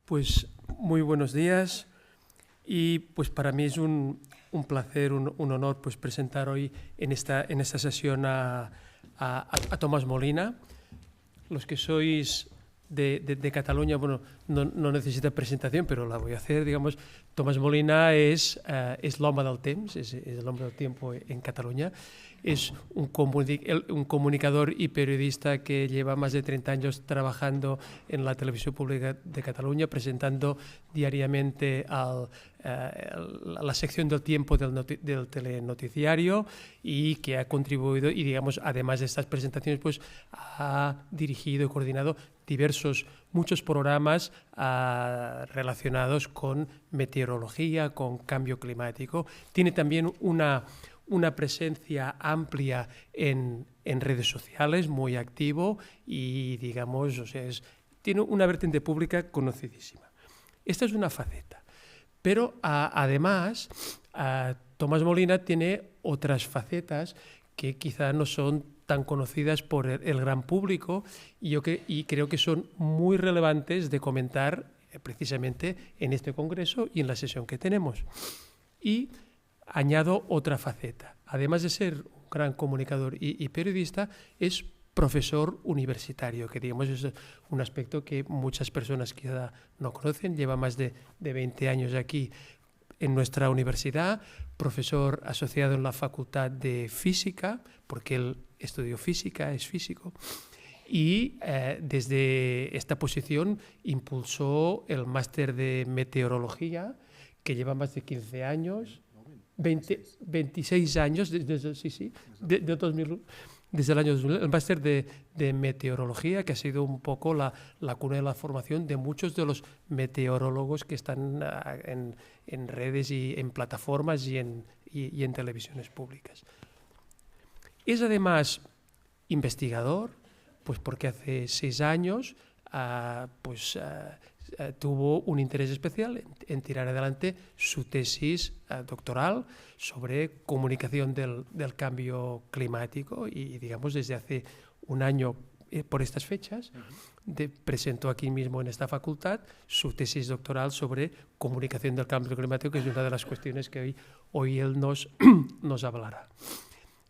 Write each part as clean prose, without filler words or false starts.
Pues muy buenos días y pues para mí es un placer, un honor pues presentar hoy en esta sesión a Tomás Molina. Los que sois de Cataluña, bueno, no necesita presentación, pero la voy a hacer, digamos. Tomás Molina es l'home del temps, es el hombre del tiempo en Cataluña. Es un comunicador y periodista que lleva más de 30 años trabajando en la televisión pública de Cataluña, presentando diariamente la sección del tiempo del telenoticiario, y que ha contribuido y, digamos, además de estas presentaciones, pues ha dirigido y coordinado muchos programas relacionados con meteorología, con cambio climático. Tiene también una presencia amplia en redes sociales, muy activo, y, digamos, o sea, tiene una vertiente pública conocidísima. Esta es una faceta. Pero además, Tomás Molina tiene otras facetas que quizá no son tan conocidas por el gran público, y creo que son muy relevantes de comentar precisamente en este congreso y en la sesión que tenemos. Y añado otra faceta. Además de ser un gran comunicador y periodista, es profesor universitario, que, digamos, es un aspecto que muchas personas quizá no conocen. Lleva más de 20 años aquí en nuestra universidad, profesor asociado en la Facultad de Física, porque él estudió física, es físico, y desde esta posición impulsó el máster de meteorología, que lleva más de 15 años, 26 años, desde 2000, desde el año 2000, el máster de meteorología, que ha sido un poco la cuna de la formación de muchos de los meteorólogos que están en redes y en plataformas y en televisiones públicas. Es además investigador, pues porque hace 6 años tuvo un interés especial en tirar adelante su tesis doctoral sobre comunicación del cambio climático, y, digamos, desde hace un año, por estas fechas, presentó aquí mismo en esta facultad su tesis doctoral sobre comunicación del cambio climático, que es una de las cuestiones que hoy él nos hablará.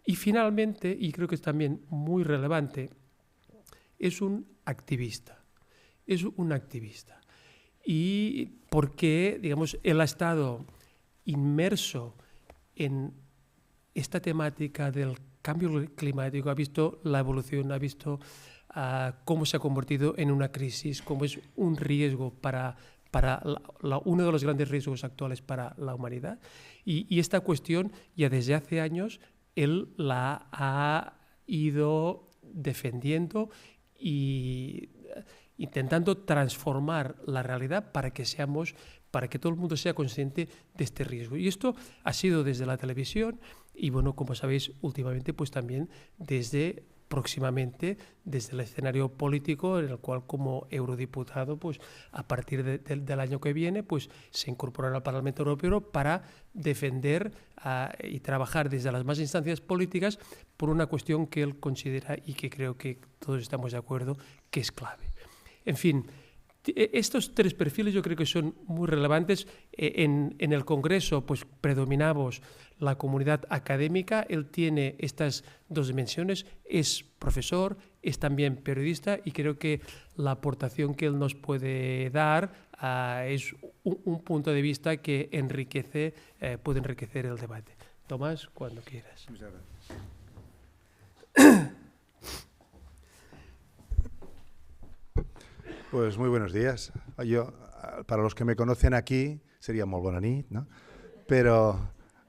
Y finalmente, y creo que es también muy relevante, es un activista. Es un activista. Y porque, digamos, él ha estado inmerso en esta temática del cambio climático, ha visto la evolución, ha visto cómo se ha convertido en una crisis, cómo es un riesgo para uno de los grandes riesgos actuales para la humanidad. Y esta cuestión, ya desde hace años, él la ha ido defendiendo y intentando transformar la realidad para que todo el mundo sea consciente de este riesgo. Y esto ha sido desde la televisión y, bueno, como sabéis, últimamente, pues también próximamente desde el escenario político, en el cual, como eurodiputado, pues a partir del año que viene, pues se incorporará al Parlamento Europeo para defender y trabajar desde las más instancias políticas por una cuestión que él considera, y que creo que todos estamos de acuerdo, que es clave. En fin, estos 3 perfiles yo creo que son muy relevantes. En el Congreso pues predominamos la comunidad académica. Él tiene estas 2 dimensiones, es profesor, es también periodista, y creo que la aportación que él nos puede dar es un punto de vista que puede enriquecer el debate. Tomás, cuando quieras. Muchas gracias. Pues muy buenos días. Yo, para los que me conocen aquí, sería molt bona nit, ¿no? Pero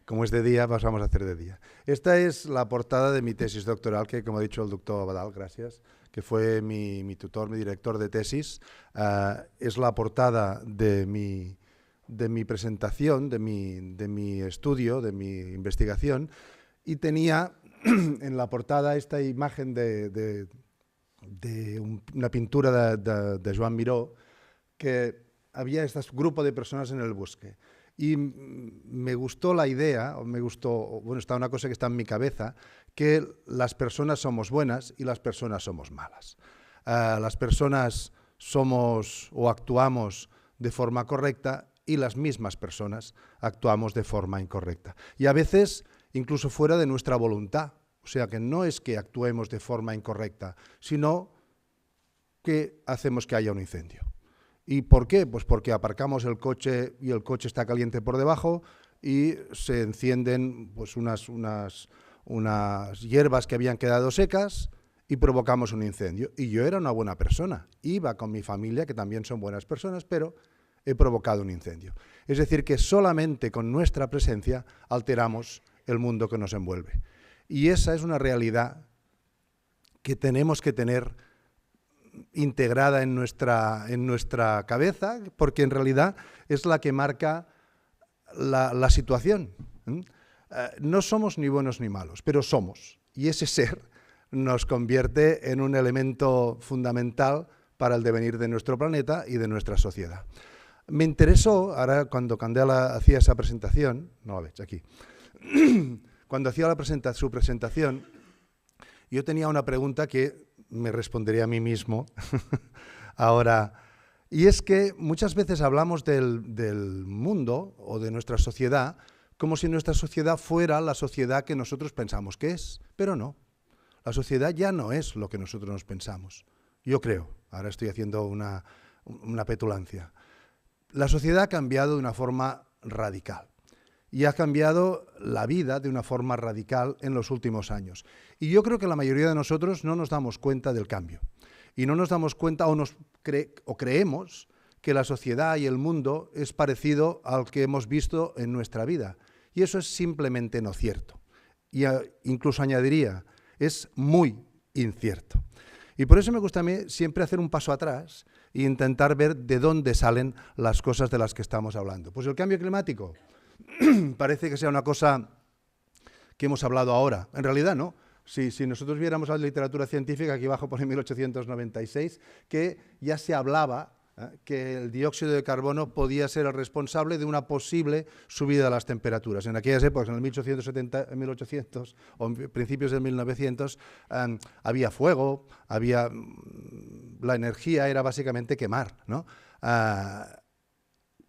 como es de día, pues vamos a hacer de día. Esta es la portada de mi tesis doctoral, que, como ha dicho el doctor Abadal, gracias, que fue mi tutor, mi director de tesis. Es la portada de mi presentación, de mi estudio, de mi investigación, y tenía en la portada esta imagen de una pintura de Joan Miró, que había este grupo de personas en el bosque. Y me gustó la idea, está una cosa que está en mi cabeza, que las personas somos buenas y las personas somos malas. Las personas somos o actuamos de forma correcta y las mismas personas actuamos de forma incorrecta. Y a veces incluso fuera de nuestra voluntad. O sea que no es que actuemos de forma incorrecta, sino que hacemos que haya un incendio. ¿Y por qué? Pues porque aparcamos el coche y el coche está caliente por debajo y se encienden pues unas hierbas que habían quedado secas y provocamos un incendio. Y yo era una buena persona, iba con mi familia, que también son buenas personas, pero he provocado un incendio. Es decir, que solamente con nuestra presencia alteramos el mundo que nos envuelve. Y esa es una realidad que tenemos que tener integrada en nuestra cabeza, porque en realidad es la que marca la situación. No somos ni buenos ni malos, pero somos. Y ese ser nos convierte en un elemento fundamental para el devenir de nuestro planeta y de nuestra sociedad. Me interesó, ahora cuando Candela hacía esa presentación, no la ves aquí, cuando hacía su presentación, yo tenía una pregunta que me respondería a mí mismo ahora, y es que muchas veces hablamos del mundo o de nuestra sociedad como si nuestra sociedad fuera la sociedad que nosotros pensamos que es, pero no. La sociedad ya no es lo que nosotros nos pensamos. Yo creo, ahora estoy haciendo una petulancia. La sociedad ha cambiado de una forma radical y ha cambiado la vida de una forma radical en los últimos años. Y yo creo que la mayoría de nosotros no nos damos cuenta del cambio. Y no nos damos cuenta o creemos que la sociedad y el mundo es parecido al que hemos visto en nuestra vida. Y eso es simplemente no cierto. Y incluso añadiría, es muy incierto. Y por eso me gusta a mí siempre hacer un paso atrás e intentar ver de dónde salen las cosas de las que estamos hablando. Pues el cambio climático parece que sea una cosa que hemos hablado ahora. En realidad no. Si nosotros viéramos la literatura científica, aquí abajo pone 1896, que ya se hablaba que el dióxido de carbono podía ser el responsable de una posible subida de las temperaturas. En aquellas épocas, en el 1800 o principios del 1900, había fuego, la energía era básicamente quemar, ¿no?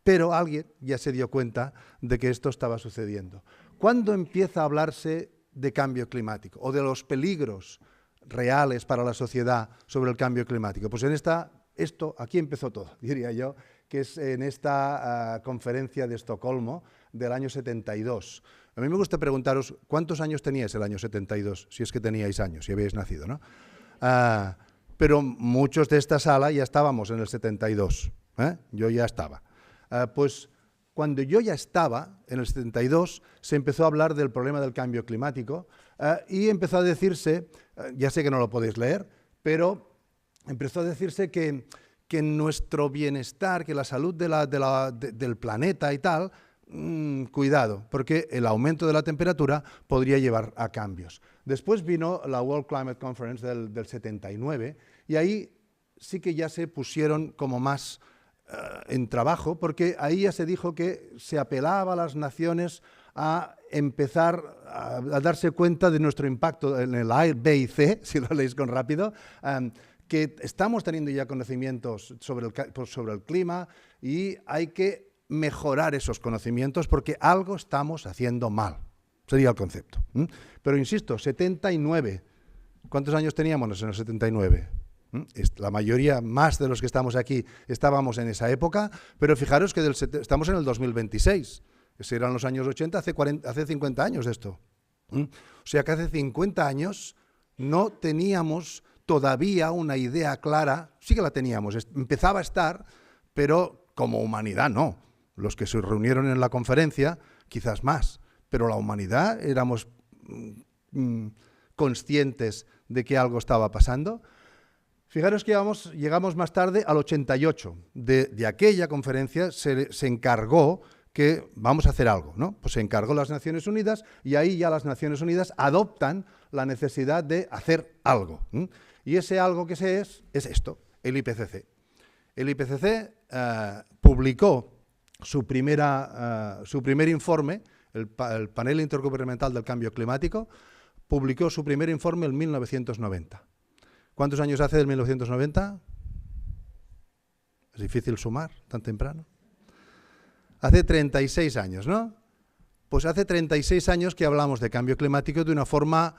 Pero alguien ya se dio cuenta de que esto estaba sucediendo. ¿Cuándo empieza a hablarse de cambio climático o de los peligros reales para la sociedad sobre el cambio climático? Pues aquí empezó todo, diría yo, que es en esta conferencia de Estocolmo del año 72. A mí me gusta preguntaros, ¿cuántos años teníais el año 72? Si es que teníais años, si habíais nacido, ¿no? Pero muchos de esta sala ya estábamos en el 72, yo ya estaba. Pues cuando yo ya estaba, en el 72, se empezó a hablar del problema del cambio climático y empezó a decirse, ya sé que no lo podéis leer, pero empezó a decirse que nuestro bienestar, que la salud del planeta y tal, cuidado, porque el aumento de la temperatura podría llevar a cambios. Después vino la World Climate Conference del 79 y ahí sí que ya se pusieron como más en trabajo, porque ahí ya se dijo que se apelaba a las naciones a empezar a darse cuenta de nuestro impacto en el A, B y C, si lo leéis con rápido, que estamos teniendo ya conocimientos sobre el clima y hay que mejorar esos conocimientos porque algo estamos haciendo mal. Sería el concepto. Pero insisto, 79. ¿Cuántos años teníamos en el 79? La mayoría, más de los que estamos aquí, estábamos en esa época, pero fijaros que estamos en el 2026. Esos eran los años 80, hace 50 años de esto. O sea que hace 50 años no teníamos todavía una idea clara, sí que la teníamos, empezaba a estar, pero como humanidad no. Los que se reunieron en la conferencia, quizás más, pero la humanidad éramos conscientes de que algo estaba pasando. Fijaros que llegamos más tarde al 88. De aquella conferencia se encargó que vamos a hacer algo, ¿no? Pues se encargó las Naciones Unidas y ahí ya las Naciones Unidas adoptan la necesidad de hacer algo. Y ese algo que es esto, el IPCC. El IPCC publicó su primer informe, el Panel Intergubernamental del Cambio Climático, publicó su primer informe en 1990. ¿Cuántos años hace del 1990? Es difícil sumar tan temprano. Hace 36 años, ¿no? Pues hace 36 años que hablamos de cambio climático de una forma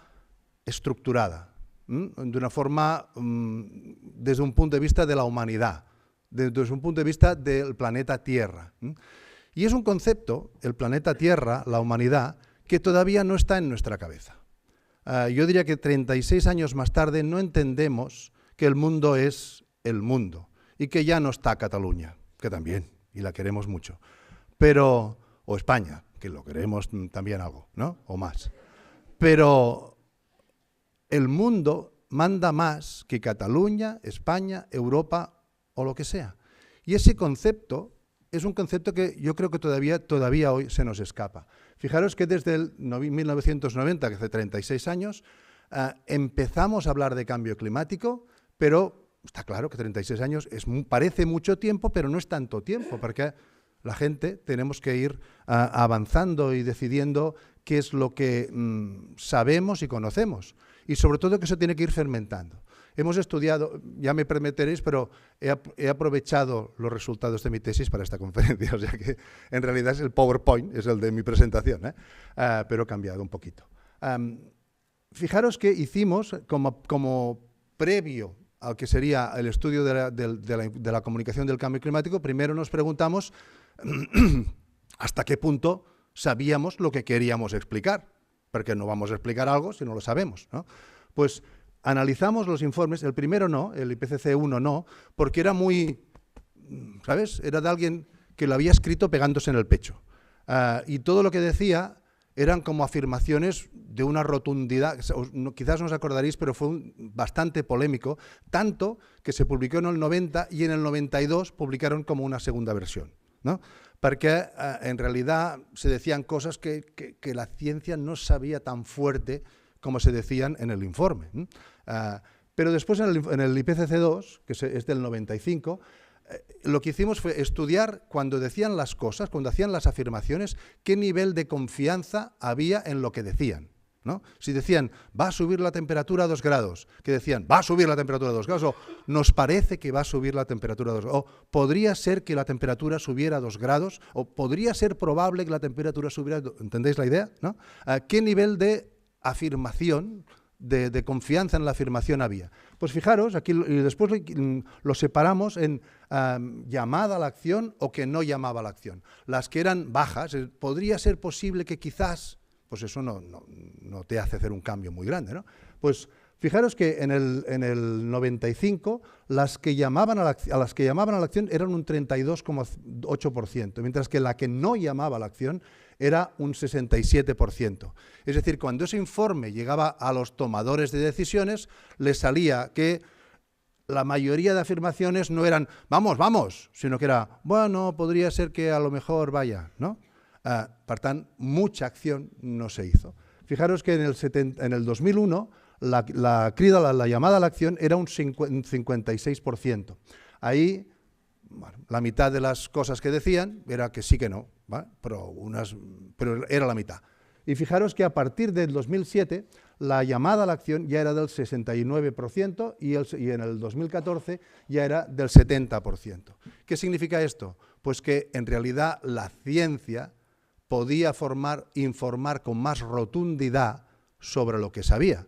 estructurada, de una forma desde un punto de vista de la humanidad, desde un punto de vista del planeta Tierra. Y es un concepto, el planeta Tierra, la humanidad, que todavía no está en nuestra cabeza. Yo diría que 36 años más tarde no entendemos que el mundo es el mundo y que ya no está Cataluña, que también, y la queremos mucho, pero, o España, que lo queremos también algo, ¿no? O más. Pero el mundo manda más que Cataluña, España, Europa o lo que sea. Y ese concepto es un concepto que yo creo que todavía hoy se nos escapa. Fijaros que desde el 1990, que hace 36 años, empezamos a hablar de cambio climático, pero está claro que 36 años parece mucho tiempo, pero no es tanto tiempo, porque la gente tenemos que ir avanzando y decidiendo qué es lo que sabemos y conocemos. Y sobre todo que eso tiene que ir fermentando. Hemos estudiado, ya me permitiréis, pero he aprovechado los resultados de mi tesis para esta conferencia, o sea que en realidad es el PowerPoint, es el de mi presentación, pero he cambiado un poquito. Fijaros que hicimos como previo al que sería el estudio de la comunicación del cambio climático, primero nos preguntamos hasta qué punto sabíamos lo que queríamos explicar, porque no vamos a explicar algo si no lo sabemos, ¿no? Pues analizamos los informes, el primero no, el IPCC 1 no, porque era muy, ¿sabes? Era de alguien que lo había escrito pegándose en el pecho. Y todo lo que decía eran como afirmaciones de una rotundidad, quizás no os acordaréis, pero fue bastante polémico, tanto que se publicó en el 90 y en el 92 publicaron como una segunda versión, ¿no? Porque en realidad se decían cosas que la ciencia no sabía tan fuerte como se decían en el informe. Pero después en el IPCC2, que es del 95, lo que hicimos fue estudiar cuando decían las cosas, cuando hacían las afirmaciones, qué nivel de confianza había en lo que decían, ¿no? Si decían, va a subir la temperatura a 2 grados, que decían, va a subir la temperatura a 2 grados, o nos parece que va a subir la temperatura a 2 grados, o podría ser que la temperatura subiera a 2 grados, o podría ser probable que la temperatura subiera, ¿entendéis la idea? ¿No? ¿Qué nivel de afirmación, de confianza en la afirmación había? Pues fijaros, aquí y después lo separamos en llamada a la acción o que no llamaba a la acción. Las que eran bajas, podría ser posible que quizás, pues eso no te hace hacer un cambio muy grande, ¿no? Pues fijaros que en el 95 a las que llamaban a la acción eran un 32,8%, mientras que la que no llamaba a la acción era un 67%. Es decir, cuando ese informe llegaba a los tomadores de decisiones, les salía que la mayoría de afirmaciones no eran «vamos, vamos», sino que era «bueno, podría ser que a lo mejor vaya», ¿no? Per tant, mucha acción no se hizo. Fijaros que en el 2001 la llamada a la acción era un 56%. Ahí, bueno, la mitad de las cosas que decían era que sí que no, ¿vale? pero era la mitad. Y fijaros que a partir del 2007 la llamada a la acción ya era del 69% y en el 2014 ya era del 70%. ¿Qué significa esto? Pues que en realidad la ciencia podía informar con más rotundidad sobre lo que sabía.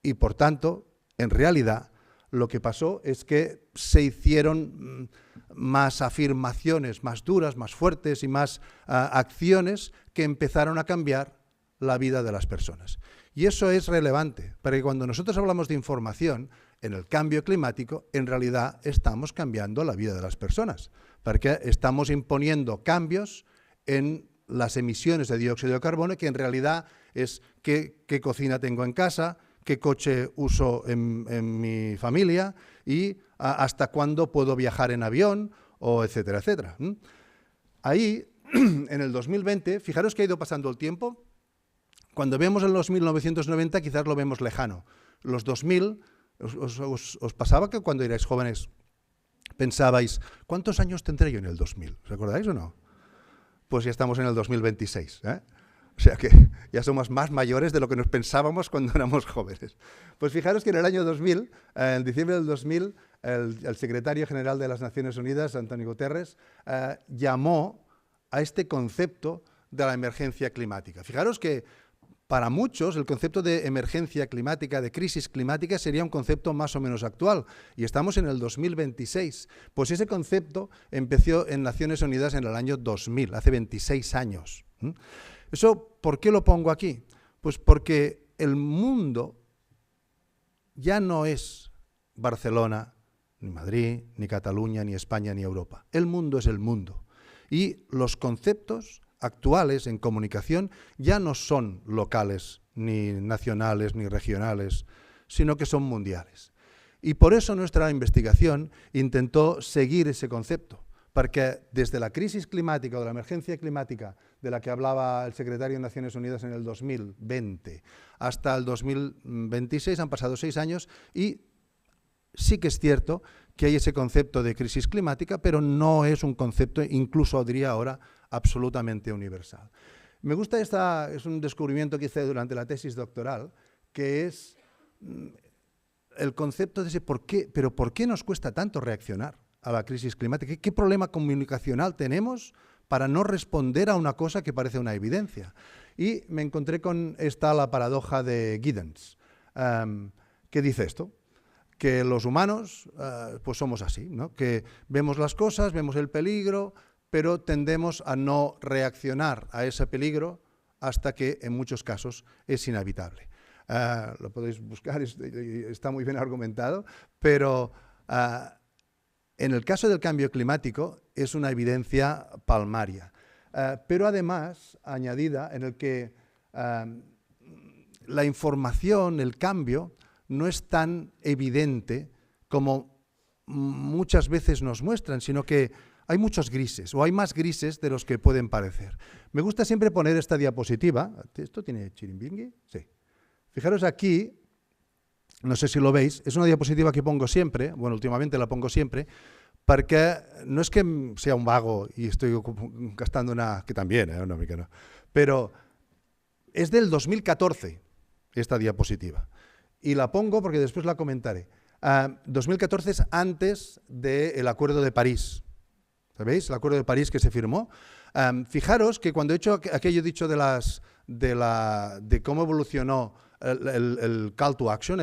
Y por tanto, en realidad, lo que pasó es que se hicieron más afirmaciones, más duras, más fuertes y más acciones que empezaron a cambiar la vida de las personas. Y eso es relevante, porque cuando nosotros hablamos de información en el cambio climático, en realidad estamos cambiando la vida de las personas, porque estamos imponiendo cambios en las emisiones de dióxido de carbono, que en realidad es qué cocina tengo en casa, qué coche uso en mi familia y hasta cuándo puedo viajar en avión, o etcétera, etcétera. Ahí, en el 2020, fijaros que ha ido pasando el tiempo. Cuando vemos en los 1990 quizás lo vemos lejano. Los 2000, ¿os pasaba que cuando erais jóvenes pensabais, ¿cuántos años tendré yo en el 2000? ¿Os acordáis o no? Pues ya estamos en el 2026, ¿eh? O sea que ya somos más mayores de lo que nos pensábamos cuando éramos jóvenes. Pues fijaros que en el año 2000, en diciembre del 2000, el secretario general de las Naciones Unidas, Antonio Guterres, llamó a este concepto de la emergencia climática. Fijaros que para muchos el concepto de emergencia climática, de crisis climática, sería un concepto más o menos actual. Y estamos en el 2026. Pues ese concepto empezó en Naciones Unidas en el año 2000, hace 26 años. ¿Eso por qué lo pongo aquí? Pues porque el mundo ya no es Barcelona, ni Madrid, ni Cataluña, ni España, ni Europa. El mundo es el mundo. Y los conceptos actuales en comunicación ya no son locales, ni nacionales, ni regionales, sino que son mundiales. Y por eso nuestra investigación intentó seguir ese concepto, porque desde la crisis climática o de la emergencia climática de la que hablaba el secretario de Naciones Unidas en el 2020 hasta el 2026 han pasado 6 años y sí que es cierto que hay ese concepto de crisis climática, pero no es un concepto, incluso diría ahora, absolutamente universal. Me gusta es un descubrimiento que hice durante la tesis doctoral, que es el concepto de ese por qué nos cuesta tanto reaccionar a la crisis climática. ¿Qué problema comunicacional tenemos para no responder a una cosa que parece una evidencia? Y me encontré con la paradoja de Giddens, que dice esto, que los humanos pues somos así, ¿no? Que vemos las cosas, vemos el peligro, pero tendemos a no reaccionar a ese peligro hasta que en muchos casos es inevitable. Lo podéis buscar, está muy bien argumentado, pero en el caso del cambio climático es una evidencia palmaria, pero además añadida en el que la información, el cambio, no es tan evidente como muchas veces nos muestran, sino que hay muchos grises, o hay más grises de los que pueden parecer. Me gusta siempre poner esta diapositiva. ¿Esto tiene chirimbingui? Sí. Fijaros aquí, no sé si lo veis, es una diapositiva que pongo siempre, bueno, últimamente la pongo siempre, porque no es que sea un vago y estoy gastando que también, una mica no, pero es del 2014 esta diapositiva. Y la pongo porque después la comentaré. 2014 es antes del Acuerdo de París. ¿Sabéis? El Acuerdo de París que se firmó. Fijaros que cuando he hecho aquello dicho de cómo evolucionó el call to action,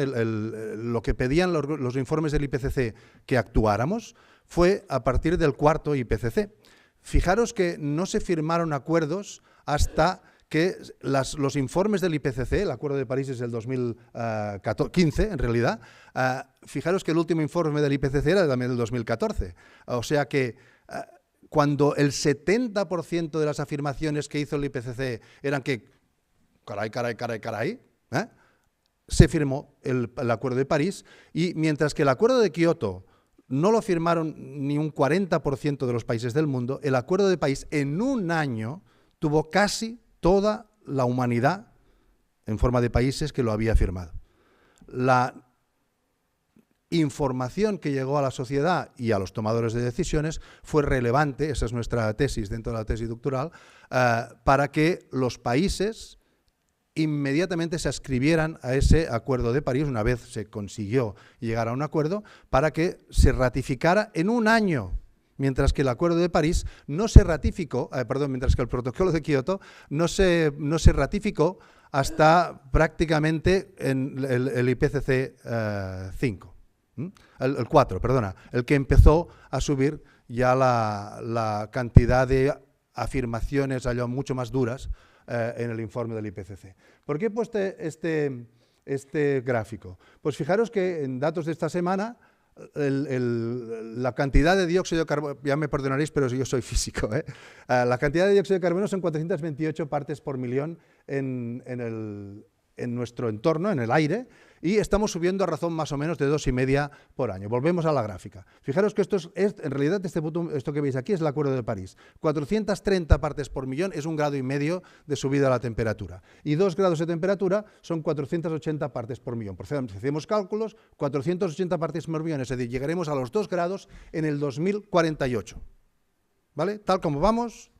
lo que pedían los informes del IPCC que actuáramos, fue a partir del cuarto IPCC. Fijaros que no se firmaron acuerdos hasta que los informes del IPCC, el Acuerdo de París es del 2015 en realidad, fijaros que el último informe del IPCC era también del 2014. O sea que cuando el 70% de las afirmaciones que hizo el IPCC eran que, caray, se firmó el Acuerdo de París, y mientras que el Acuerdo de Kioto no lo firmaron ni un 40% de los países del mundo, el Acuerdo de París en un año tuvo casi toda la humanidad en forma de países que lo había firmado. La información que llegó a la sociedad y a los tomadores de decisiones fue relevante, esa es nuestra tesis dentro de la tesis doctoral, para que los países inmediatamente se adscribieran a ese Acuerdo de París, una vez se consiguió llegar a un acuerdo, para que se ratificara en un año, mientras que el Acuerdo de París no se ratificó, mientras que el Protocolo de Kioto no se ratificó hasta prácticamente en el IPCC 5. El 4, perdona, el que empezó a subir ya la cantidad de afirmaciones mucho más duras en el informe del IPCC. ¿Por qué he puesto este gráfico? Pues fijaros que en datos de esta semana la cantidad de dióxido de carbono, ya me perdonaréis, pero yo soy físico, la cantidad de dióxido de carbono son 428 partes por millón en nuestro entorno, en el aire, y estamos subiendo a razón más o menos de 2,5 por año. Volvemos a la gráfica. Fijaros que en realidad esto que veis aquí es el Acuerdo de París. 430 partes por millón es 1,5 grados de subida de la temperatura. Y 2 grados de temperatura son 480 partes por millón. Por ejemplo, si hacemos cálculos, 480 partes por millón, es decir, llegaremos a los 2 grados en el 2048. ¿Vale? Tal como vamos,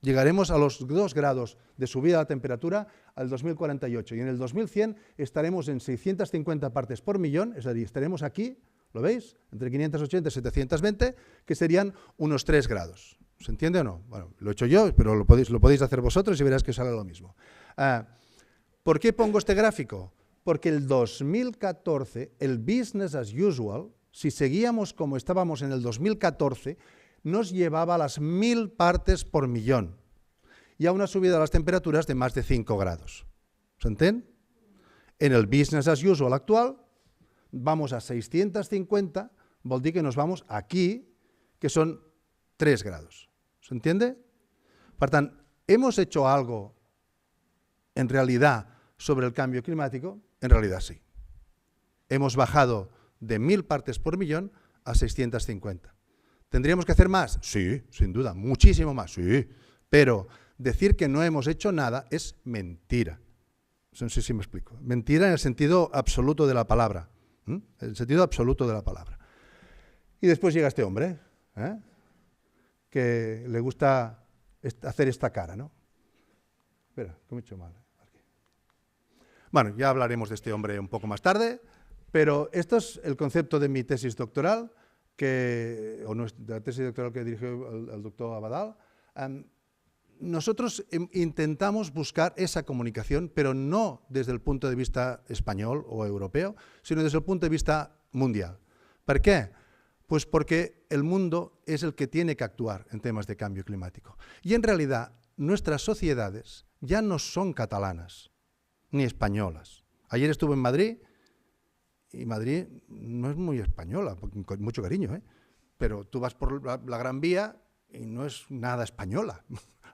Llegaremos a los 2 grados de subida de la temperatura al 2048 y en el 2100 estaremos en 650 partes por millón, es decir, estaremos aquí, ¿lo veis? Entre 580 y 720, que serían unos 3 grados. ¿Se entiende o no? Bueno, lo he hecho yo, pero lo podéis hacer vosotros y verás que sale lo mismo. ¿Por qué pongo este gráfico? Porque el 2014, el business as usual, si seguíamos como estábamos en el 2014, nos llevaba a las 1000 partes por millón y a una subida de las temperaturas de más de 5 grados. ¿Se entiende? En el business as usual actual, vamos a 650, vol dir que nos vamos aquí, que son 3 grados. ¿Se entiende? Per tant, ¿hemos hecho algo en realidad sobre el cambio climático? En realidad sí. Hemos bajado de 1000 partes por millón a 650. ¿Tendríamos que hacer más? Sí, sin duda, muchísimo más, sí. Pero decir que no hemos hecho nada es mentira. No sé si me explico. Mentira en el sentido absoluto de la palabra. En el sentido absoluto de la palabra. Y después llega este hombre, que le gusta hacer esta cara, ¿no? Espera, que me he hecho mal. Aquí. Bueno, ya hablaremos de este hombre un poco más tarde, pero esto es el concepto de mi tesis doctoral, de la tesis doctoral que dirigió el doctor Abadal. Nosotros intentamos buscar esa comunicación, pero no desde el punto de vista español o europeo, sino desde el punto de vista mundial. ¿Por qué? Pues porque el mundo es el que tiene que actuar en temas de cambio climático. Y en realidad nuestras sociedades ya no son catalanas ni españolas. Ayer estuve en Madrid y Madrid no es muy española, con mucho cariño, pero tú vas por la Gran Vía y no es nada española.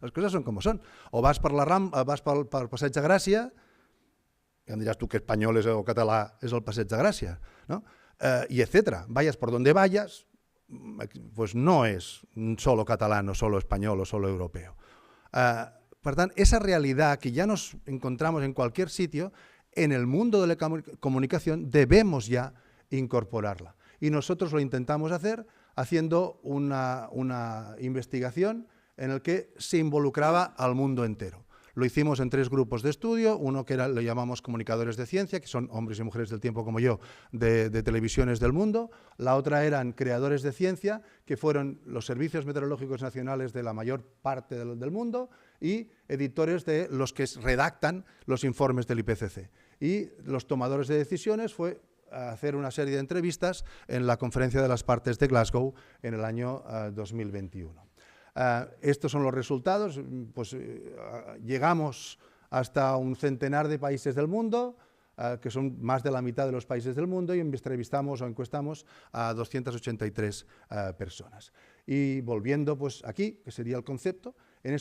Les coses són com són. O vas per pel Passeig de Gràcia, i em diràs tu que espanyol o català és el Passeig de Gràcia, ¿no? Y etcétera. Vayas por donde vayas, pues no es solo catalán o solo español o solo europeo. Por tanto, esa realidad que ya nos encontramos en cualquier sitio, en el mundo de la comunicación debemos ya incorporarla. Y nosotros lo intentamos hacer haciendo una investigación en el que se involucraba al mundo entero. Lo hicimos en 3 grupos de estudio, uno que lo llamamos comunicadores de ciencia, que son hombres y mujeres del tiempo como yo, de televisiones del mundo. La otra eran creadores de ciencia, que fueron los servicios meteorológicos nacionales de la mayor parte del mundo, y editores de los que redactan los informes del IPCC. Y los tomadores de decisiones fue hacer una serie de entrevistas en la Conferencia de las Partes de Glasgow en el año 2021. Estos son los resultados, pues llegamos hasta un centenar de países del mundo, que son más de la mitad de los países del mundo, y entrevistamos o encuestamos a 283 personas. Y volviendo pues aquí, que sería el concepto, en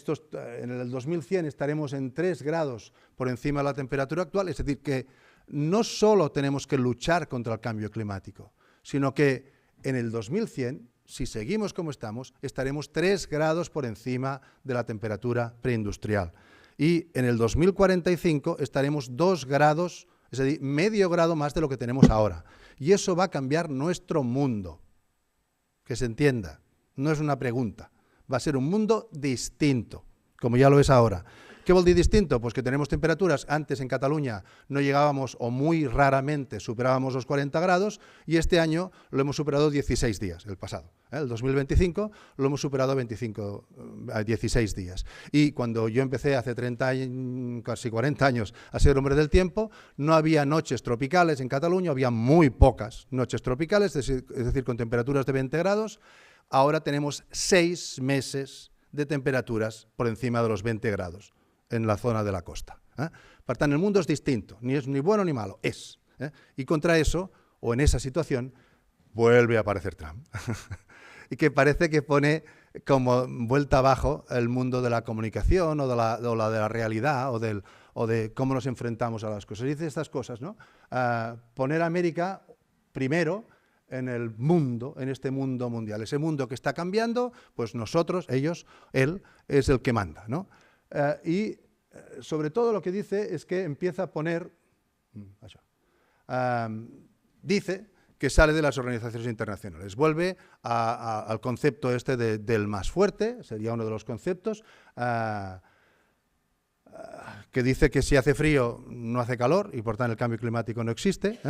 el 2100 estaremos en 3 grados por encima de la temperatura actual, es decir, que no solo tenemos que luchar contra el cambio climático, sino que en el 2100, si seguimos como estamos, estaremos 3 grados por encima de la temperatura preindustrial. Y en el 2045 estaremos 2 grados, es decir, medio grado más de lo que tenemos ahora. Y eso va a cambiar nuestro mundo. Que se entienda, no es una pregunta. Va a ser un mundo distinto, como ya lo es ahora. ¿Qué vol dir distinto? Pues que tenemos temperaturas, antes en Cataluña no llegábamos o muy raramente superábamos los 40 grados y este año lo hemos superado 16 días, el pasado. El 2025 lo hemos superado 16 días. Y cuando yo empecé hace 30 años, casi 40 años a ser hombre del tiempo, no había noches tropicales en Cataluña, había muy pocas noches tropicales, es decir, con temperaturas de 20 grados. Ahora tenemos 6 meses de temperaturas por encima de los 20 grados. En la zona de la costa. Per tant, el mundo es distinto, ni es ni bueno ni malo, es. Y contra eso, o en esa situación, vuelve a aparecer Trump. Y que parece que pone como vuelta abajo el mundo de la comunicación o de la realidad o de cómo nos enfrentamos a las cosas. Dice estas cosas, ¿no? Poner a América primero en el mundo, en este mundo mundial. Ese mundo que está cambiando, pues nosotros, ellos, él, es el que manda, ¿no? Y sobre todo lo que dice es que empieza a poner, dice que sale de las organizaciones internacionales. Vuelve al concepto este del más fuerte, sería uno de los conceptos, que dice que si hace frío no hace calor y por tanto el cambio climático no existe.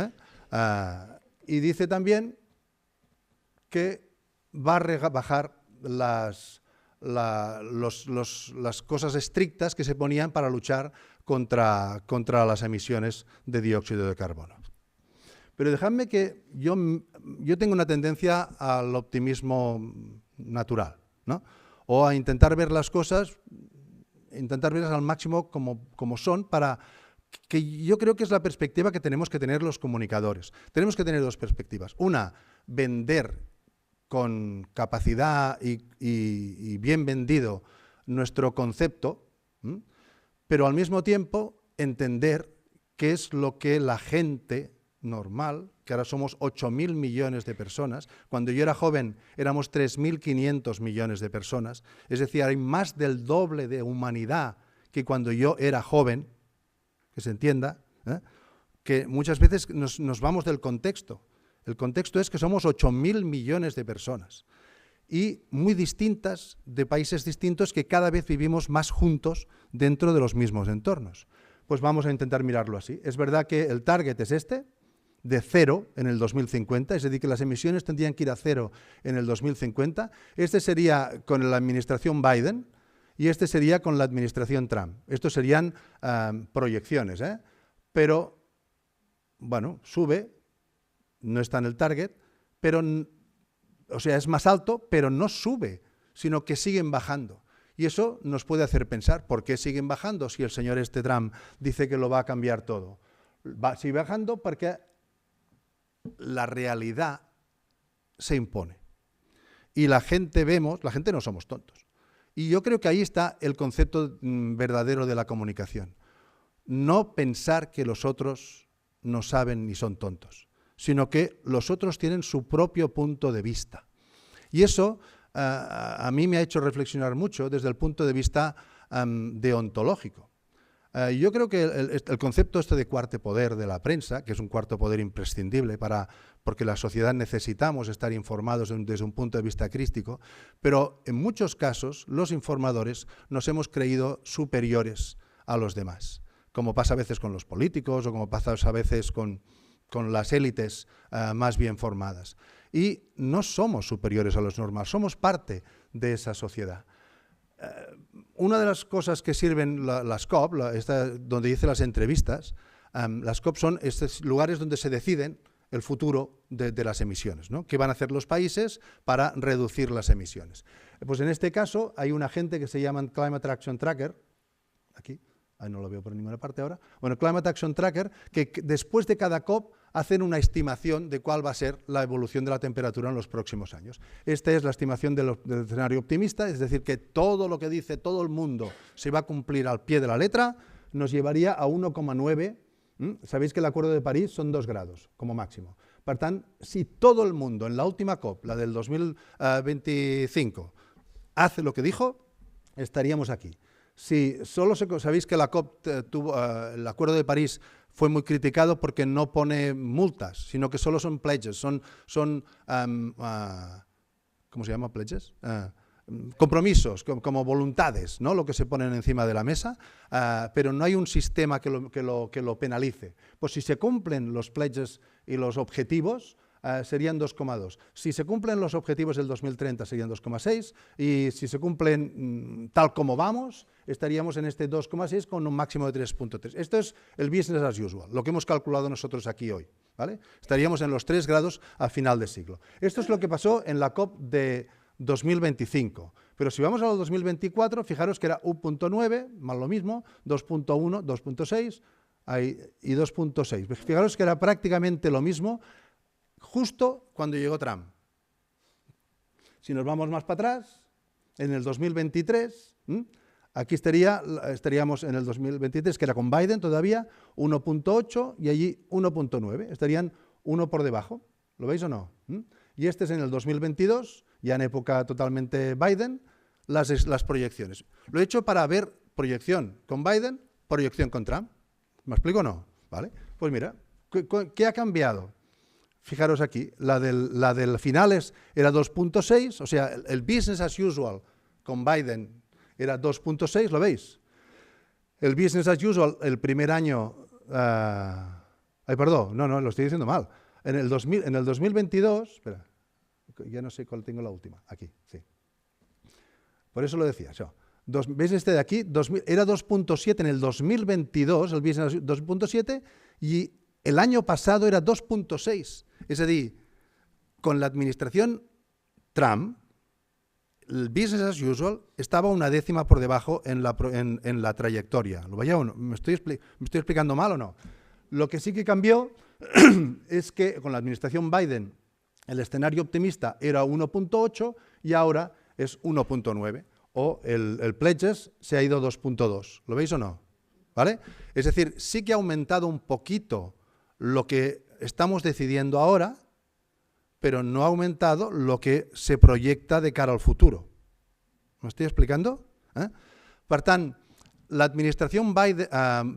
Y dice también que va a rebajar las cosas estrictas que se ponían para luchar contra las emisiones de dióxido de carbono. Pero dejadme que yo tengo una tendencia al optimismo natural, ¿no? O a intentar ver las cosas, intentar verlas al máximo como son, para que yo creo que es la perspectiva que tenemos que tener los comunicadores. Tenemos que tener dos perspectivas. Una, vender con capacidad y bien vendido nuestro concepto, pero al mismo tiempo entender qué es lo que la gente normal, que ahora somos 8.000 millones de personas, cuando yo era joven éramos 3.500 millones de personas, es decir, hay más del doble de humanidad que cuando yo era joven, que se entienda, que muchas veces nos vamos del contexto. El contexto es que somos 8.000 millones de personas y muy distintas, de países distintos, que cada vez vivimos más juntos dentro de los mismos entornos. Pues vamos a intentar mirarlo así. Es verdad que el target es este, de 0 en el 2050, es decir, que las emisiones tendrían que ir a 0 en el 2050. Este sería con la administración Biden y este sería con la administración Trump. Estos serían proyecciones, pero, bueno, sube, no está en el target, pero, o sea, es más alto, pero no sube, sino que siguen bajando. Y eso nos puede hacer pensar, ¿por qué siguen bajando si el señor Trump dice que lo va a cambiar todo? Sigue bajando porque la realidad se impone. Y la gente no somos tontos. Y yo creo que ahí está el concepto verdadero de la comunicación. No pensar que los otros no saben ni son tontos, sino que los otros tienen su propio punto de vista. Y eso a mí me ha hecho reflexionar mucho desde el punto de vista deontológico. Yo creo que el concepto este de cuarto poder de la prensa, que es un cuarto poder imprescindible porque la sociedad necesitamos estar informados desde un punto de vista crítico, pero en muchos casos los informadores nos hemos creído superiores a los demás, como pasa a veces con los políticos o como pasa a veces con las élites más bien formadas. Y no somos superiores a los normales, somos parte de esa sociedad. Una de las cosas que sirven las COP, donde hice las entrevistas, las COP son estos lugares donde se deciden el futuro de las emisiones, ¿no? ¿Qué van a hacer los países para reducir las emisiones? Pues en este caso hay una gente que se llama Climate Action Tracker, aquí, no lo veo por ninguna parte ahora, bueno, Climate Action Tracker, que después de cada COP hacen una estimación de cuál va a ser la evolución de la temperatura en los próximos años. Esta es la estimación del escenario optimista, es decir, que todo lo que dice todo el mundo se va a cumplir al pie de la letra, nos llevaría a 1,9. Sabéis que el Acuerdo de París son 2 grados como máximo. Per tant, si todo el mundo en la última COP, la del 2025, hace lo que dijo, estaríamos aquí. Si solo sabéis que la COP el Acuerdo de París fue muy criticado porque no pone multas, sino que solo son pledges, son ¿cómo se llama pledges? Compromisos, como voluntades, ¿no? Lo que se ponen encima de la mesa, pero no hay un sistema que lo penalice. Pues si se cumplen los pledges y los objetivos, serían 2,2. Si se cumplen los objetivos del 2030 serían 2,6 y si se cumplen tal como vamos, estaríamos en este 2,6 con un máximo de 3,3. Esto es el business as usual, lo que hemos calculado nosotros aquí hoy, ¿vale? Estaríamos en los 3 grados a final de siglo. Esto es lo que pasó en la COP de 2025. Pero si vamos a los 2024, fijaros que era 1,9, más lo mismo, 2,1, 2,6 y 2,6. Fijaros que era prácticamente lo mismo justo cuando llegó Trump. Si nos vamos más para atrás, en el 2023, aquí estaríamos en el 2023, que era con Biden todavía, 1,8 y allí 1,9. Estarían 1 por debajo. ¿Lo veis o no? Y este es en el 2022, ya en época totalmente Biden, las proyecciones. Lo he hecho para ver proyección con Biden, proyección con Trump. ¿Me explico o no? ¿Vale? Pues mira, ¿qué ha cambiado? fijaros aquí, la del finales era 2.6, o sea, el business as usual con Biden era 2.6, ¿lo veis? El business as usual el primer año, perdón, no, lo estoy diciendo mal. En el 2022, espera, ya no sé cuál tengo la última, aquí, sí. Por eso lo decía, yo. ¿Veis este de aquí? Era 2.7 en el 2022, el business 2.7, y el año pasado era 2.6. Es decir, con la administración Trump, el business as usual estaba una décima por debajo en la trayectoria. ¿Lo vaya o no? ¿Me estoy explicando mal o no? Lo que sí que cambió es que con la administración Biden el escenario optimista era 1.8 y ahora es 1.9. O el pledges se ha ido 2.2. ¿Lo veis o no? ¿Vale? Es decir, sí que ha aumentado un poquito lo que estamos decidiendo ahora, pero no ha aumentado lo que se proyecta de cara al futuro. ¿Me estoy explicando? Per tant, la administración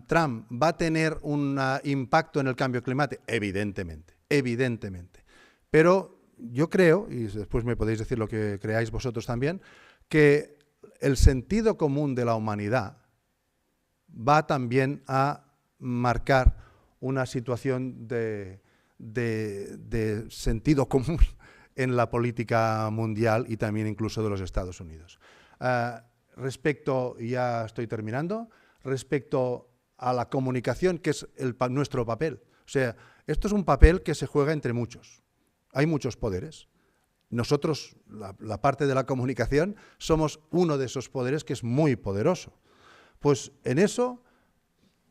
Trump va a tener un impacto en el cambio climático, evidentemente. Pero yo creo, y después me podéis decir lo que creáis vosotros también, que el sentido común de la humanidad va también a marcar una situación de sentido común en la política mundial y también incluso de los Estados Unidos. Respecto, ya estoy terminando, respecto a la comunicación, que es nuestro papel. O sea, esto es un papel que se juega entre muchos. Hay muchos poderes. Nosotros, la parte de la comunicación, somos uno de esos poderes que es muy poderoso. Pues en eso,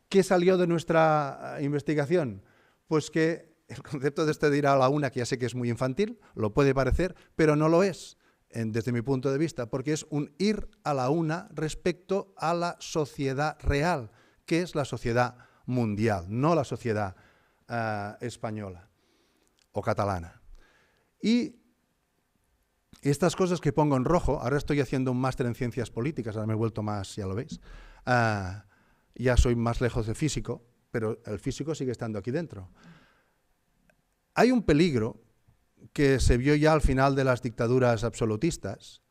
¿qué salió de nuestra investigación? Pues que el concepto de ir a la una, que ya sé que es muy infantil, lo puede parecer, pero no lo es, desde mi punto de vista, porque es un ir a la una respecto a la sociedad real, que es la sociedad mundial, no la sociedad española o catalana. Y estas cosas que pongo en rojo, ahora estoy haciendo un máster en ciencias políticas, ahora me he vuelto más, ya lo veis, ya soy más lejos de físico, pero el físico sigue estando aquí dentro. Hay un peligro que se vio ya al final de las dictaduras absolutistas,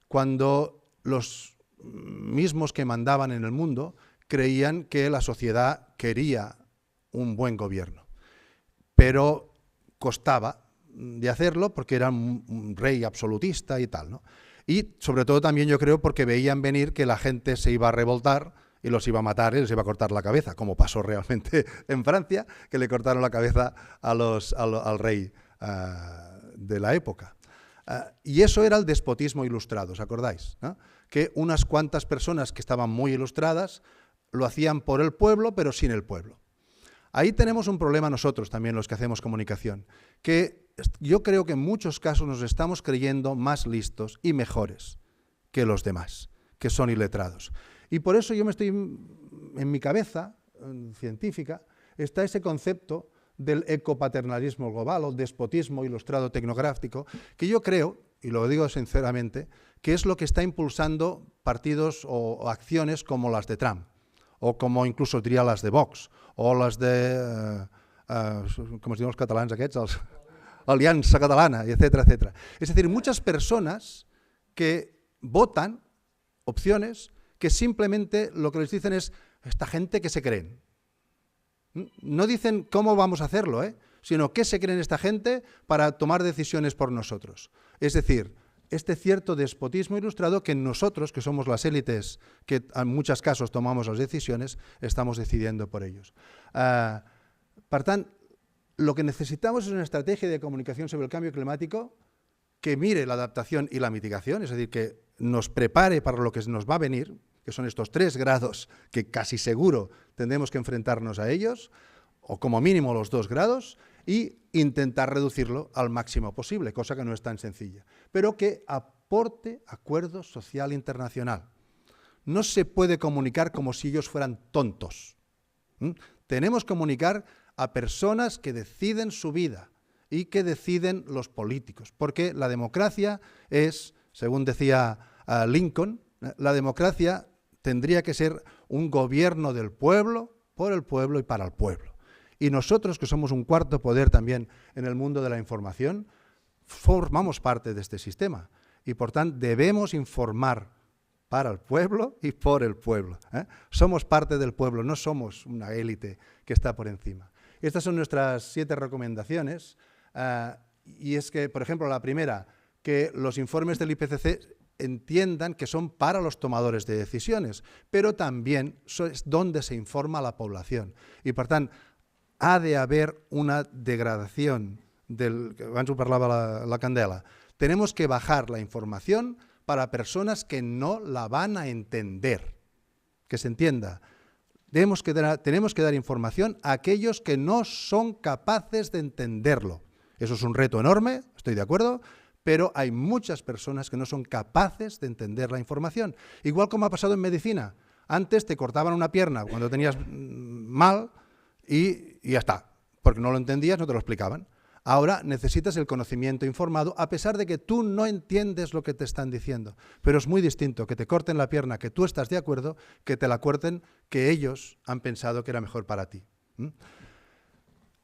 cuando los mismos que mandaban en el mundo creían que la sociedad quería un buen gobierno, pero costaba de hacerlo porque era un rey absolutista y tal, ¿no? Y sobre todo también yo creo porque veían venir que la gente se iba a revoltar y los iba a matar y les iba a cortar la cabeza, como pasó realmente en Francia, que le cortaron la cabeza al rey de la época. Y eso era el despotismo ilustrado, ¿os acordáis? ¿No? Que unas cuantas personas que estaban muy ilustradas lo hacían por el pueblo, pero sin el pueblo. Ahí tenemos un problema nosotros también, los que hacemos comunicación, que yo creo que en muchos casos nos estamos creyendo más listos y mejores que los demás, que son iletrados. Y por eso yo en mi cabeza científica, está ese concepto del ecopaternalismo global o despotismo ilustrado tecnográfico, que yo creo, y lo digo sinceramente, que es lo que está impulsando partidos o acciones como las de Trump, o como incluso diría las de Vox, o las de, com es diuen els catalans aquests, Aliança Catalana, etcétera, etcétera. Es decir, muchas personas que votan opciones que simplemente lo que les dicen es esta gente que se creen. No dicen cómo vamos a hacerlo, sino qué se creen esta gente para tomar decisiones por nosotros. Es decir, este cierto despotismo ilustrado que nosotros, que somos las élites, que en muchos casos tomamos las decisiones, estamos decidiendo por ellos. Per tant, lo que necesitamos es una estrategia de comunicación sobre el cambio climático que mire la adaptación y la mitigación, es decir, que nos prepare para lo que nos va a venir, que son estos 3 grados que casi seguro tendremos que enfrentarnos a ellos, o como mínimo los 2 grados, y intentar reducirlo al máximo posible, cosa que no es tan sencilla, pero que aporte acuerdo social internacional. No se puede comunicar como si ellos fueran tontos. Tenemos que comunicar a personas que deciden su vida y que deciden los políticos, porque la democracia es, según decía Lincoln, la democracia tendría que ser un gobierno del pueblo, por el pueblo y para el pueblo. Y nosotros, que somos un cuarto poder también en el mundo de la información, formamos parte de este sistema. Y, por tanto, debemos informar para el pueblo y por el pueblo. Somos parte del pueblo, no somos una élite que está por encima. Estas son nuestras 7 recomendaciones. Y es que, por ejemplo, la primera, que los informes del IPCC entiendan que son para los tomadores de decisiones, pero también es donde se informa a la población. Y, per tant, ha d'haver una degradación del... Abans ho parlava la Candela. Tenemos que bajar la información para personas que no la van a entender. Que se entienda. Tenemos que dar información a aquellos que no son capaces de entenderlo. Eso es un reto enorme, estoy de acuerdo, pero hay muchas personas que no son capaces de entender la información. Igual como ha pasado en medicina. Antes te cortaban una pierna cuando tenías mal y ya está. Porque no lo entendías, no te lo explicaban. Ahora necesitas el conocimiento informado, a pesar de que tú no entiendes lo que te están diciendo. Pero es muy distinto que te corten la pierna, que tú estás de acuerdo, que te la corten, que ellos han pensado que era mejor para ti.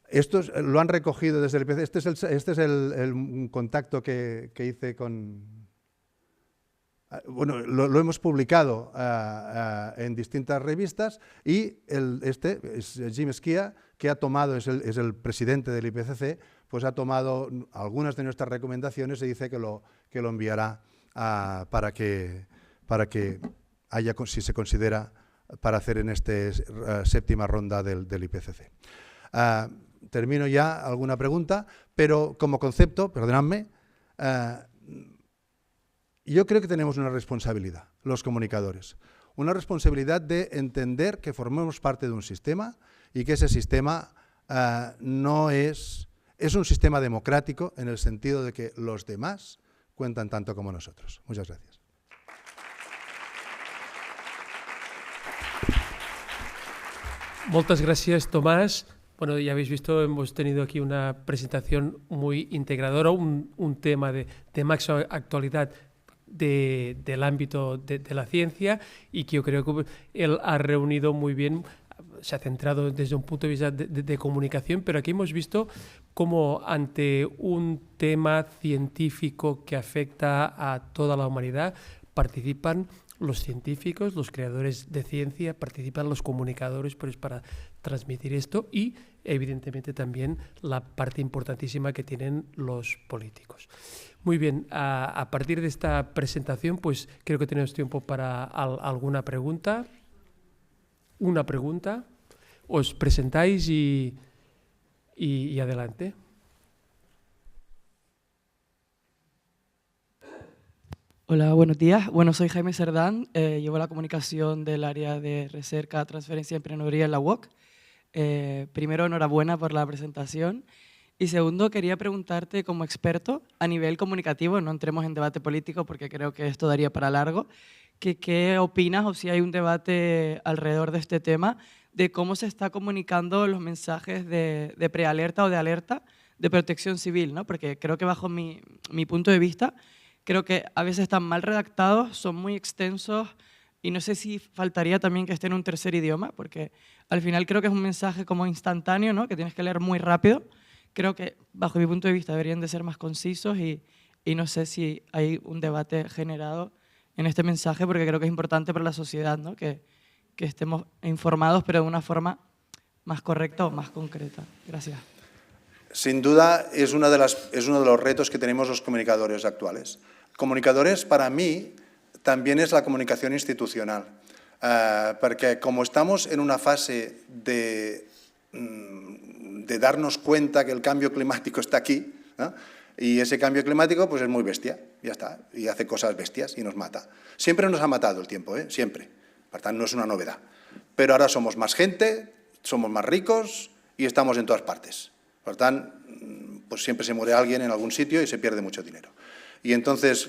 Esto lo han recogido desde el IPCC. Este es el contacto que hice con... Bueno, lo hemos publicado en distintas revistas y este es Jim Skia, que ha tomado, es el presidente del IPCC, pues ha tomado algunas de nuestras recomendaciones y dice que lo enviará para que haya, si se considera, para hacer en esta 7ª ronda del IPCC. Termino ya, alguna pregunta, pero como concepto, perdonadme, yo creo que tenemos una responsabilidad, los comunicadores, una responsabilidad de entender que formamos parte de un sistema y que ese sistema no es un sistema democrático en el sentido de que los demás cuentan tanto como nosotros. Muchas gracias. Muchas gracias, Tomás. Bueno, ya habéis visto, hemos tenido aquí una presentación muy integradora, un tema de máxima actualidad del ámbito de la ciencia y que yo creo que él ha reunido muy bien, se ha centrado desde un punto de vista de comunicación, pero aquí hemos visto cómo ante un tema científico que afecta a toda la humanidad participan los científicos, los creadores de ciencia, participan los comunicadores pues, para transmitir esto y evidentemente también la parte importantísima que tienen los políticos. Muy bien, a partir de esta presentación pues creo que tenemos tiempo para alguna pregunta. Una pregunta, os presentáis y adelante. Hola, buenos días. Bueno, soy Jaime Cerdán, llevo la comunicación del área de recerca, transferencia y emprendeduría en la UOC. Primero, enhorabuena por la presentación. Y segundo, quería preguntarte como experto a nivel comunicativo, no entremos en debate político porque creo que esto daría para largo, ¿qué opinas o si hay un debate alrededor de este tema de cómo se está comunicando los mensajes de prealerta o de alerta de protección civil, ¿no? Porque creo que bajo mi punto de vista, creo que a veces están mal redactados, son muy extensos y no sé si faltaría también que esté en un tercer idioma, porque al final creo que es un mensaje como instantáneo, ¿no? Que tienes que leer muy rápido. Creo que bajo mi punto de vista deberían de ser más concisos y no sé si hay un debate generado en este mensaje porque creo que es importante para la sociedad, ¿no? Que estemos informados pero de una forma más correcta o más concreta. Gracias. Sin duda es uno de los retos que tenemos los comunicadores actuales. Comunicadores, para mí, también es la comunicación institucional, porque como estamos en una fase de darnos cuenta que el cambio climático está aquí, ¿no? Y ese cambio climático pues es muy bestia, ya está, y hace cosas bestias y nos mata. Siempre nos ha matado el tiempo, siempre, por tanto no es una novedad. Pero ahora somos más gente, somos más ricos y estamos en todas partes. Por tanto, pues siempre se muere alguien en algún sitio y se pierde mucho dinero. Y entonces,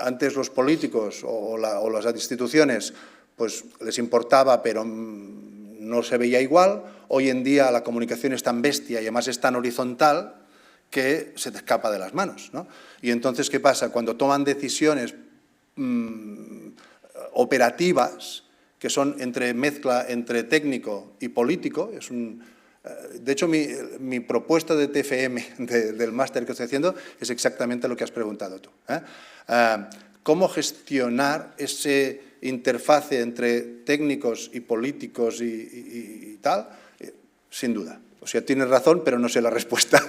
antes los políticos o las instituciones pues les importaba, pero no se veía igual. Hoy en día la comunicación es tan bestia y además es tan horizontal que se te escapa de las manos, ¿no? Y entonces, ¿qué pasa? Cuando toman decisiones operativas, que son mezcla entre técnico y político, De hecho, mi propuesta de TFM, del máster que estoy haciendo, es exactamente lo que has preguntado tú. ¿Cómo gestionar ese interfase entre técnicos y políticos y tal? Sin duda. O sea, tienes razón, pero no sé la respuesta.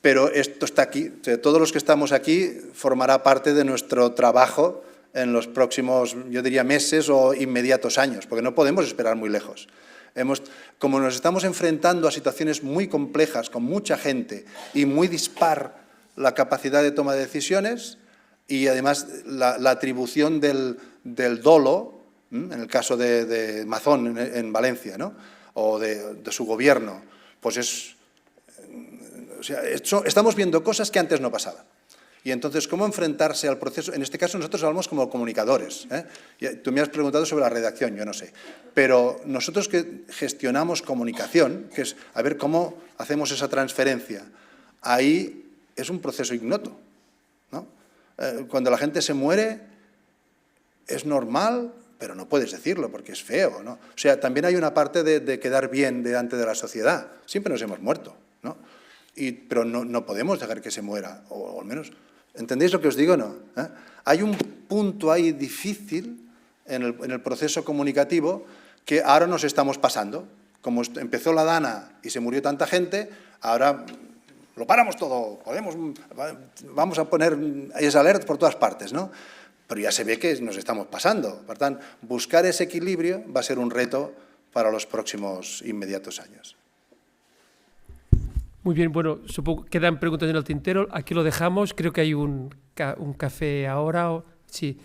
Pero esto está aquí. O sea, todos los que estamos aquí formará parte de nuestro trabajo en los próximos, yo diría, meses o inmediatos años, porque no podemos esperar muy lejos. Como nos estamos enfrentando a situaciones muy complejas, con mucha gente y muy dispar la capacidad de toma de decisiones y además la atribución del dolo, en el caso de Mazón en Valencia, ¿no? O de su gobierno, pues o sea, estamos viendo cosas que antes no pasaban. Y entonces, ¿cómo enfrentarse al proceso? En este caso, nosotros hablamos como comunicadores. Tú me has preguntado sobre la redacción, yo no sé. Pero nosotros que gestionamos comunicación, que es a ver cómo hacemos esa transferencia, ahí es un proceso ignoto, ¿no? Cuando la gente se muere, es normal, pero no puedes decirlo porque es feo, ¿no? O sea, también hay una parte de quedar bien delante de la sociedad. Siempre nos hemos muerto, ¿no? Pero no podemos dejar que se muera, o al menos... ¿Entendéis lo que os digo o no? Hay un punto ahí difícil en el proceso comunicativo que ahora nos estamos pasando. Como empezó la Dana y se murió tanta gente, ahora lo paramos todo, vamos a poner ese alert por todas partes, ¿no? Pero ya se ve que nos estamos pasando. Por tanto, buscar ese equilibrio va a ser un reto para los próximos inmediatos años. Muy bien, bueno, supongo que quedan preguntas en el tintero. Aquí lo dejamos. Creo que hay un café ahora. Sí.